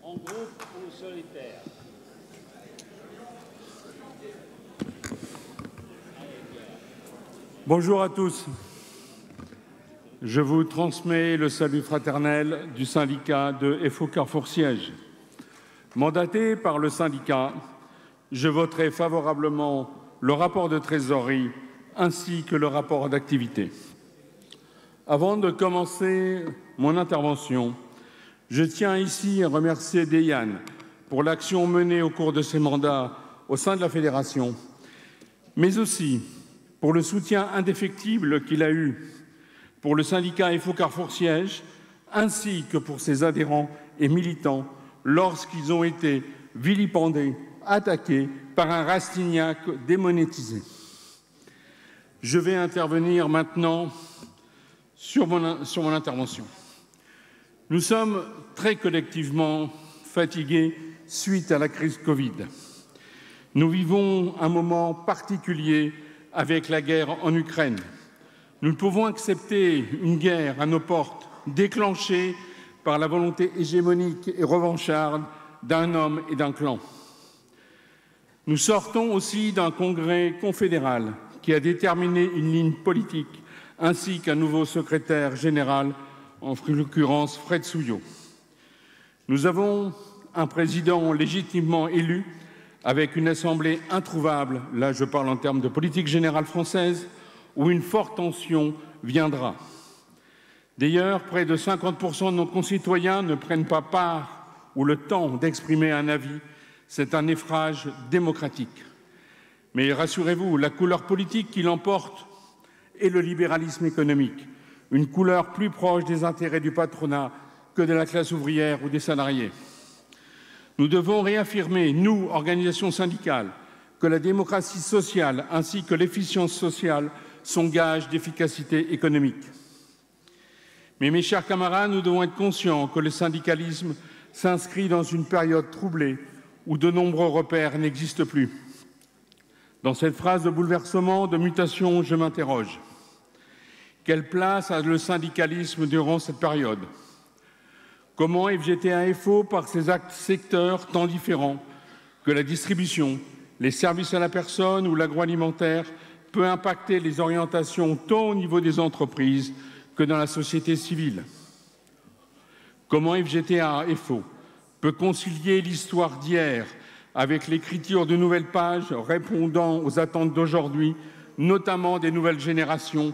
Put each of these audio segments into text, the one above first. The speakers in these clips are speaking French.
En groupe ou solitaire? Bonjour à tous. Je vous transmets le salut fraternel du syndicat de FO Carrefour Siège. Mandaté par le syndicat, je voterai favorablement le rapport de trésorerie ainsi que le rapport d'activité. Avant de commencer mon intervention, je tiens ici à remercier Deyane pour l'action menée au cours de ses mandats au sein de la Fédération, mais aussi pour le soutien indéfectible qu'il a eu pour le syndicat FO Carrefour Siège, ainsi que pour ses adhérents et militants lorsqu'ils ont été vilipendés, attaqués par un Rastignac démonétisé. Je vais intervenir maintenant sur mon intervention. Nous sommes très collectivement fatigués suite à la crise Covid. Nous vivons un moment particulier avec la guerre en Ukraine. Nous ne pouvons accepter une guerre à nos portes déclenchée par la volonté hégémonique et revancharde d'un homme et d'un clan. Nous sortons aussi d'un congrès confédéral qui a déterminé une ligne politique ainsi qu'un nouveau secrétaire général, en l'occurrence Fred Souillot. Nous avons un président légitimement élu avec une assemblée introuvable, là je parle en termes de politique générale française, où une forte tension viendra. D'ailleurs, près de 50% de nos concitoyens ne prennent pas part ou le temps d'exprimer un avis. C'est un effrage démocratique. Mais rassurez-vous, la couleur politique qui l'emporte est le libéralisme économique, une couleur plus proche des intérêts du patronat que de la classe ouvrière ou des salariés. Nous devons réaffirmer, nous, organisations syndicales, que la démocratie sociale ainsi que l'efficience sociale sont gages d'efficacité économique. Mais mes chers camarades, nous devons être conscients que le syndicalisme s'inscrit dans une période troublée où de nombreux repères n'existent plus. Dans cette phase de bouleversement, de mutation, je m'interroge. Quelle place a le syndicalisme durant cette période? Comment FGTA-FO, par ses actes secteurs tant différents que la distribution, les services à la personne ou l'agroalimentaire, peut impacter les orientations tant au niveau des entreprises que dans la société civile? Comment FGTA-FO peut concilier l'histoire d'hier avec l'écriture de nouvelles pages répondant aux attentes d'aujourd'hui, notamment des nouvelles générations,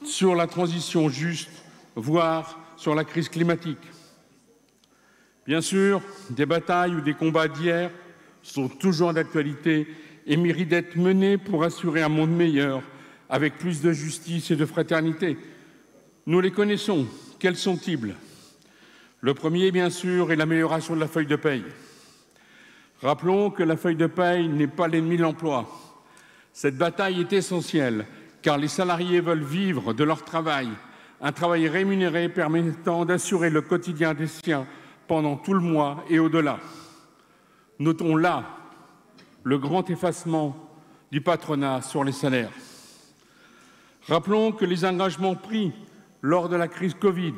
sur la transition juste, voire sur la crise climatique? Bien sûr, des batailles ou des combats d'hier sont toujours d'actualité et méritent d'être menés pour assurer un monde meilleur, avec plus de justice et de fraternité. Nous les connaissons. Quels sont-ils? Le premier, bien sûr, est l'amélioration de la feuille de paye. Rappelons que la feuille de paye n'est pas l'ennemi de l'emploi. Cette bataille est essentielle, car les salariés veulent vivre de leur travail, un travail rémunéré permettant d'assurer le quotidien des siens pendant tout le mois et au-delà. Notons là le grand effacement du patronat sur les salaires. Rappelons que les engagements pris lors de la crise Covid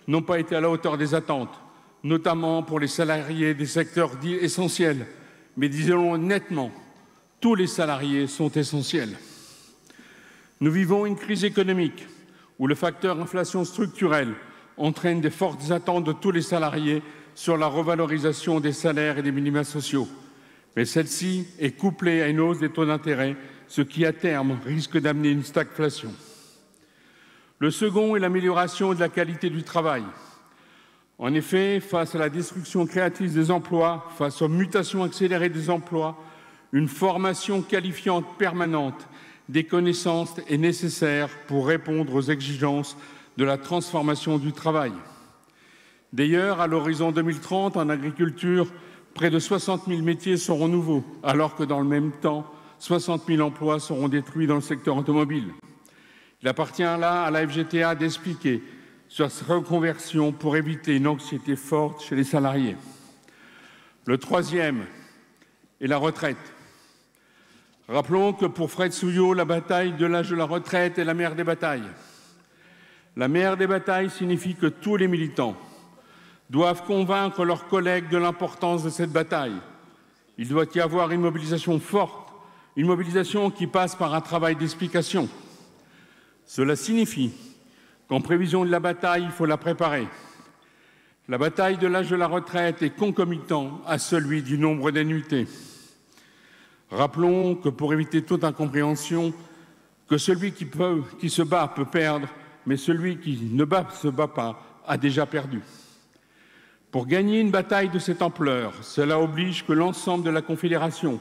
n'ont pas été à la hauteur des attentes, notamment pour les salariés des secteurs dits essentiels. Mais disons-le nettement, tous les salariés sont essentiels. Nous vivons une crise économique où le facteur inflation structurelle entraîne des fortes attentes de tous les salariés sur la revalorisation des salaires et des minima sociaux. Mais celle-ci est couplée à une hausse des taux d'intérêt, ce qui, à terme, risque d'amener une stagflation. Le second est l'amélioration de la qualité du travail. En effet, face à la destruction créatrice des emplois, face aux mutations accélérées des emplois, une formation qualifiante permanente des connaissances est nécessaire pour répondre aux exigences de la transformation du travail. D'ailleurs, à l'horizon 2030, en agriculture, près de 60 000 métiers seront nouveaux, alors que dans le même temps, 60 000 emplois seront détruits dans le secteur automobile. Il appartient là à la FGTA d'expliquer sur cette reconversion pour éviter une anxiété forte chez les salariés. Le troisième est la retraite. Rappelons que pour Fred Souillot, la bataille de l'âge de la retraite est la mère des batailles. La mère des batailles signifie que tous les militants doivent convaincre leurs collègues de l'importance de cette bataille. Il doit y avoir une mobilisation forte, une mobilisation qui passe par un travail d'explication. Cela signifie qu'en prévision de la bataille, il faut la préparer. La bataille de l'âge de la retraite est concomitant à celui du nombre d'annuités. Rappelons que pour éviter toute incompréhension, que celui qui se bat peut perdre, mais celui qui ne se bat pas a déjà perdu. Pour gagner une bataille de cette ampleur, cela oblige que l'ensemble de la Confédération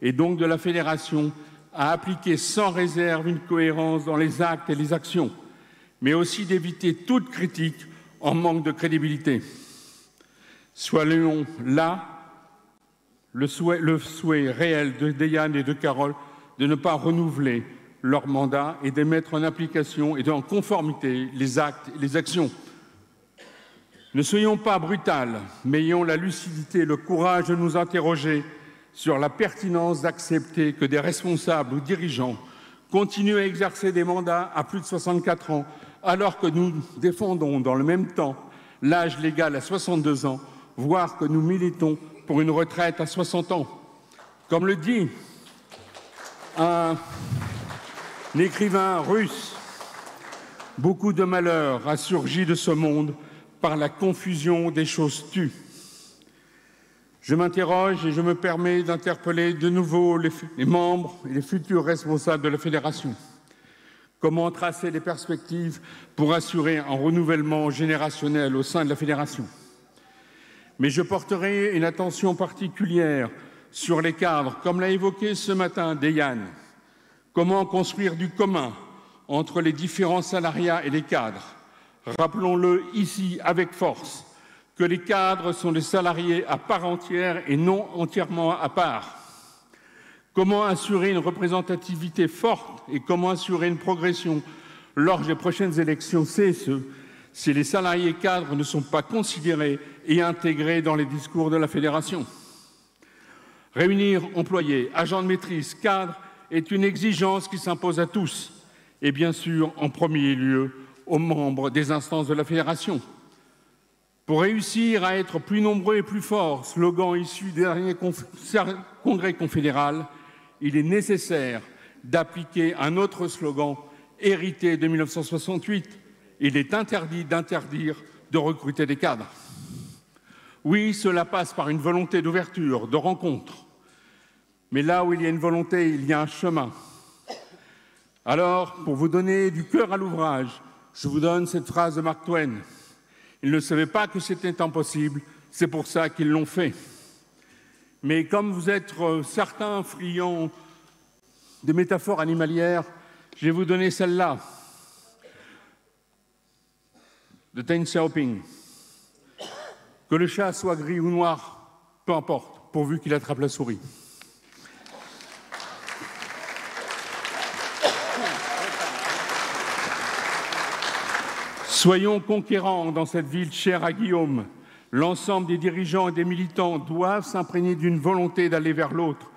et donc de la Fédération à appliquer sans réserve une cohérence dans les actes et les actions, mais aussi d'éviter toute critique en manque de crédibilité. Soyons là le souhait réel de Déiane et de Carole de ne pas renouveler leur mandat et de mettre en application et en conformité les actes et les actions. Ne soyons pas brutales, mais ayons la lucidité et le courage de nous interroger sur la pertinence d'accepter que des responsables ou dirigeants continuent à exercer des mandats à plus de 64 ans, alors que nous défendons dans le même temps l'âge légal à 62 ans, voire que nous militons pour une retraite à 60 ans. Comme le dit un écrivain russe, beaucoup de malheur a surgi de ce monde par la confusion des choses tues. Je m'interroge et je me permets d'interpeller de nouveau les membres et les futurs responsables de la Fédération. Comment tracer les perspectives pour assurer un renouvellement générationnel au sein de la Fédération? Mais je porterai une attention particulière sur les cadres, comme l'a évoqué ce matin Déiane. Comment construire du commun entre les différents salariats et les cadres? Rappelons-le ici avec force, que les cadres sont des salariés à part entière et non entièrement à part. Comment assurer une représentativité forte et comment assurer une progression lors des prochaines élections CSE si les salariés cadres ne sont pas considérés et intégrés dans les discours de la Fédération? Réunir employés, agents de maîtrise, cadres est une exigence qui s'impose à tous et bien sûr en premier lieu aux membres des instances de la Fédération. Pour réussir à être plus nombreux et plus forts, slogan issu du dernier congrès confédéral, il est nécessaire d'appliquer un autre slogan hérité de 1968. Il est interdit d'interdire de recruter des cadres. Oui, cela passe par une volonté d'ouverture, de rencontre. Mais là où il y a une volonté, il y a un chemin. Alors, pour vous donner du cœur à l'ouvrage, je vous donne cette phrase de Mark Twain. Ils ne savaient pas que c'était impossible, c'est pour ça qu'ils l'ont fait. Mais comme vous êtes certains friands de métaphores animalières, je vais vous donner celle-là, de Deng Xiaoping. Que le chat soit gris ou noir, peu importe, pourvu qu'il attrape la souris. Soyons conquérants dans cette ville chère à Guillaume. L'ensemble des dirigeants et des militants doivent s'imprégner d'une volonté d'aller vers l'autre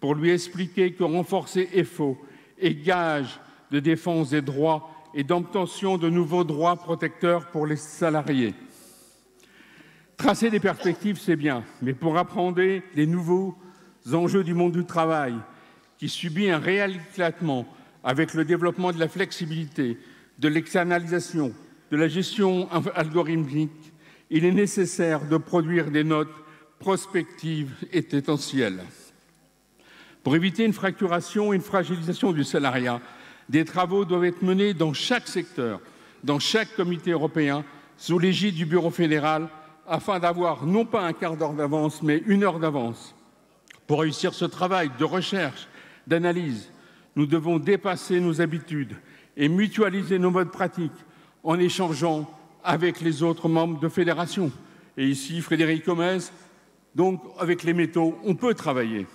pour lui expliquer que renforcer EFO est gage de défense des droits et d'obtention de nouveaux droits protecteurs pour les salariés. Tracer des perspectives, c'est bien, mais pour appréhender les nouveaux enjeux du monde du travail qui subit un réel éclatement avec le développement de la flexibilité, de l'externalisation, de la gestion algorithmique, il est nécessaire de produire des notes prospectives et potentielles. Pour éviter une fracturation et une fragilisation du salariat, des travaux doivent être menés dans chaque secteur, dans chaque comité européen, sous l'égide du Bureau fédéral, afin d'avoir non pas un quart d'heure d'avance, mais une heure d'avance. Pour réussir ce travail de recherche, d'analyse, nous devons dépasser nos habitudes et mutualiser nos modes pratiques en échangeant avec les autres membres de fédération. Et ici, Frédéric Gomez, donc avec les métaux, on peut travailler.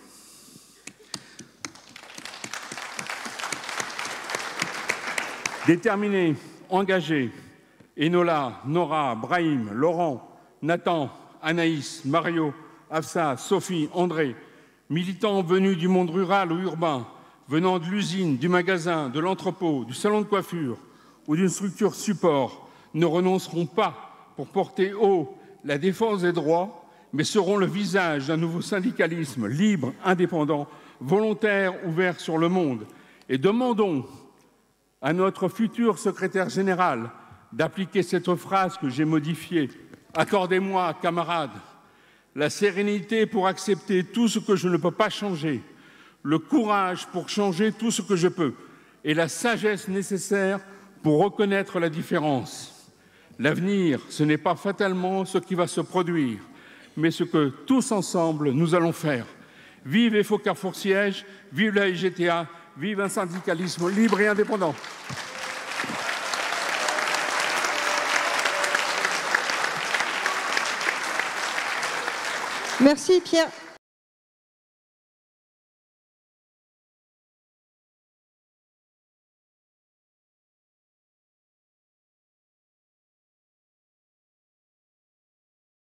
Déterminés, engagés, Enola, Nora, Brahim, Laurent, Nathan, Anaïs, Mario, Afsa, Sophie, André, militants venus du monde rural ou urbain, venant de l'usine, du magasin, de l'entrepôt, du salon de coiffure ou d'une structure support, ne renonceront pas pour porter haut la défense des droits, mais seront le visage d'un nouveau syndicalisme libre, indépendant, volontaire, ouvert sur le monde. Et demandons à notre futur secrétaire général d'appliquer cette phrase que j'ai modifiée. Accordez-moi, camarades, la sérénité pour accepter tout ce que je ne peux pas changer, le courage pour changer tout ce que je peux et la sagesse nécessaire pour reconnaître la différence. L'avenir, ce n'est pas fatalement ce qui va se produire, mais ce que tous ensemble nous allons faire. Vive FO Carrefour Siège, vive la FGTA, vive un syndicalisme libre et indépendant. Merci Pierre.